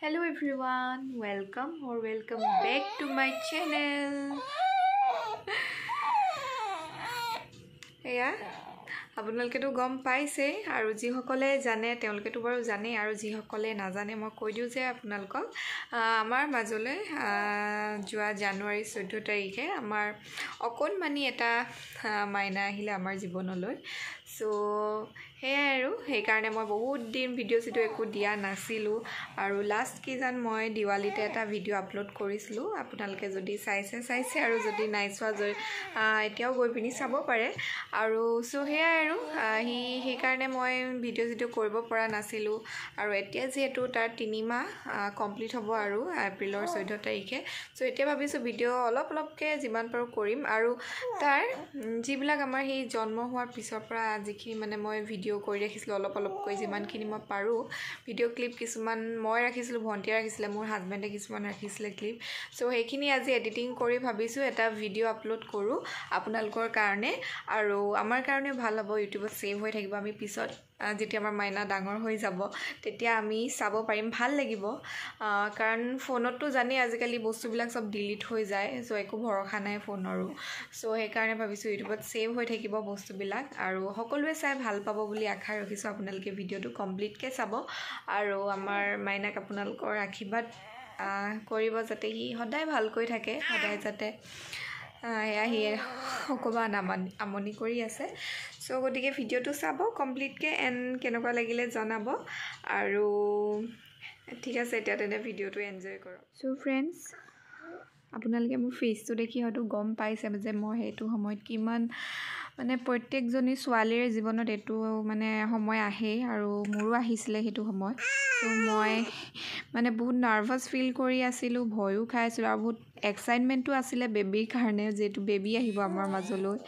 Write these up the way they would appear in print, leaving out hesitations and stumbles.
Hello everyone, welcome back to my channel. Yeah. আপোনালোকেতো গম পাইছে আৰু যিসকলে জানে তেওঁলোকেতো বাৰু জানে আৰু যিসকলে নাজানে মই কৈ দিও যে আপোনালোকক আমাৰ মাজলৈ যোৱা জানুৱাৰী 14 তাৰিখে আমাৰ অকণমানি এটা মাইনা আহিলে আমাৰ জীৱনলৈ সো হেয়া আৰু সেই কাৰণে মই বহুত দিন ভিডিও একো দিয়া নাছিলো আৰু লাষ্ট কি জান মই দিৱালীতে এটা ভিডিও আপলোড কৰিছিলো আপোনালোকে যদি চাইছে আৰু যদি নাই চোৱা এতিয়াও গৈ পিনি চাব পাৰে আৰু সো হেয়া আৰু সেই কাৰণে মই ভিডিও কৰিব পৰা নাছিলো আৰু এতিয়া যেহেতু তাৰ 3 মাহ কমপ্লিট হ'ব আৰু এপ্ৰিলৰ 14 তাৰিখে সো এতিয়া ভাবিছো ভিডিও অলপকে যিমান পাৰো কৰিম আৰু তাৰ যিবিলাক আমাৰ সেই জন্ম হোৱাৰ পিছৰ পৰা যিখিনি মানে মই ভিডিও কৰি ৰাখিছিলো অলপকৈ যিমানখিনি মই পাৰো ভিডিও ক্লিপ কিছুমান মই ৰাখিছিলো ভন্টিয়ে ৰাখিছিলে মোৰ হাজবেণ্ডে কিছুমান ৰাখিছিলে ক্লিপ সো সেইখিনি আজি এডিটিং কৰি ভাবিছো এটা ভিডিও আপলোড কৰো আপোনালোকৰ কাৰণে আৰু আমাৰ কাৰণে ভাল হ'ব ইউটিউবত সেভ হৈ থাকিব আমি পিছত যেতিয়া আমাৰ মাইনা ডাঙৰ হৈ যাব তেতিয়া আমি চাব পাৰিম ভাল লাগিব কাৰণ ফোনতটো জানি আজিকালি বস্তুবিলাক সব ডিলিট হৈ যায় সো একো ভৰসা নাই ফোনৰো সো সেই কাৰণে ভাবিছো ইউটিউবত সেভ হৈ থাকিব বস্তুবিলাক আৰু সকলোৱে চাই ভাল পাব বুলি আশা ৰাখিছো আপোনালোকে ভিডিওটো কমপ্লিটকে চাব আৰু আমাৰ মাইনাক আপোনালোকৰ আশীৰ্বাদ কৰিব যাতে হি সদায় ভালকৈ থাকে সদায় যাতে অকমান আমনি কৰি আছে সো গতিকে ভিডিওটো চাব কমপ্লিটকে এন্ড কেনেকুৱা লাগিলে জনাব আৰু ঠিক আছে এতিয়া তেনে ভিডিওটো এনজয় কৰক সো ফ্ৰেন্ডছ আপোনালোকে মোৰ ফেচটো দেখি হয়তো গম পাইছে যে মই হেতু সময়ত কিমান মানে প্ৰত্যেকজনী ছোৱালীৰ জীৱনত এটো মানে সময় আহে আৰু মোৰো আহিছিলে হেতু সময় সো মই মানে বহুত নাৰ্ভাস ফিল কৰি আছিলো ভয়ও খাইছিলো আৰু বহুত এক্সাইটমেন্টটো আছিলে বেবিৰ কাৰণে যেটো বেবি আহিব আমাৰ মাজলৈ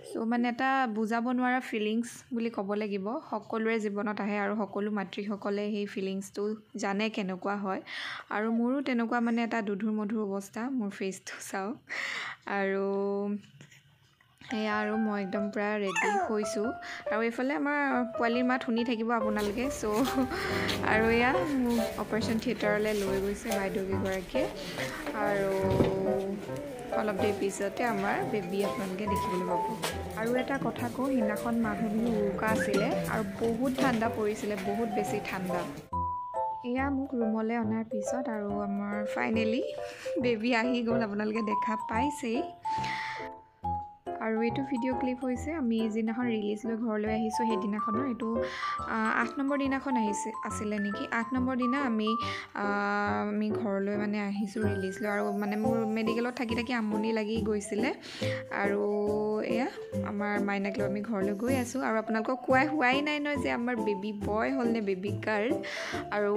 সো মানে এটা বুজাব নোৱাৰা ফিলিংস বুলি ক'ব লাগিব সকলোৰে জীৱনত আহে আৰু সকলো মাতৃসকলে সেই ফিলিংসটো জানে কেনেকুৱা হয় আৰু মোৰো তেনেকুৱা মানে এটা দুধুৰ মধুৰ অৱস্থা মোৰ ফেচটো চাও আৰু আৰু মই একদম পুৰা ৰেডি হৈছো আৰু এফালে আমাৰ পোৱালিৰ মাত শুনি থাকিব আপোনালোকে সো আৰু ইয়া অপাৰেশন থিয়েটাৰলৈ লৈ গৈছে বাইদেউ গৰাকীয়ে আৰু অলপ দেৰি পিছতে আমাৰ বেবি আপোনালোকে দেখিবলৈ পাব আৰু এটা কথা কও হিনাখন মাঘ বিহু উৰুকা আছিলে আৰু বহুত ঠাণ্ডা পৰিছিলে বহুত বেছি ঠাণ্ডা এয়া মোক ৰুমলৈ অনাৰ পিছত আৰু আমাৰ ফাইনালি বেবি আহি গ'ল আপোনালোকে দেখা পাইছে আৰু এটো ভিডিও ক্লিপ হৈছে আমি যিদিনাখন ৰিলিজ লৈ ঘৰলৈ আহিছো সেই দিনাখনৰ এটো 8 নম্বৰ দিনাখন আছিল নেকি 8 নম্বৰ দিনা আমি ঘৰলৈ মানে আহিছো ৰিলিজ লৈ আৰু মানে মোৰ মেডিকেলত থাকি আমনি লাগি গৈছিলে আৰু এয়া আমাৰ মাইনাক লৈ আমি ঘৰলৈ গৈ আছো আৰু আপোনালোকক কোৱাই নাই যে আমাৰ বেবি বয় হ'ল নে বেবি গাৰ্ল আৰু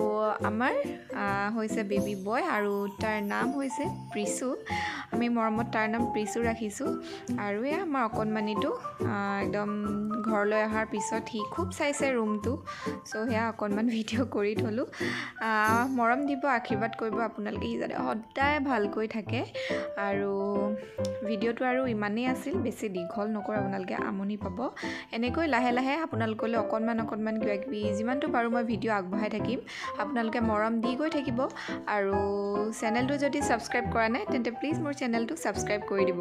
আমাৰ হৈছে বেবি বয় আৰু তাৰ নাম হৈছে প্ৰিসু আমি মৰমত তাৰ নাম প্ৰিসু ৰাখিছো আৰু আমাৰ অকণমানিটো একদম ঘৰলৈ অহাৰ পিছত হি খুব চাইছে ৰুমটো সো হেয়া অকণমান ভিডিও কৰি থলো মৰম দিব আশীৰ্বাদ কৰিব আপোনালোকে হি যাতে সদায় ভালকৈ থাকে আৰু ভিডিওটো আৰু ইমানেই আছিল বেছি দীঘল নকৰ আপোনালোকে আমনি পাব এনেকৈ লাহে আপোনালোকলৈ অকণমান কিবাকিবি যিমানটো পাৰো মই ভিডিও আগবঢ়াই থাকিম আপোনালোকে মৰম দি গৈ থাকিব আৰু চেনেলটো যদি সাবস্ক্ৰাইব কৰা নাই তেন্তে প্লিজ মোৰ চেনেলটো সাবস্ক্ৰাইব কৰি দিব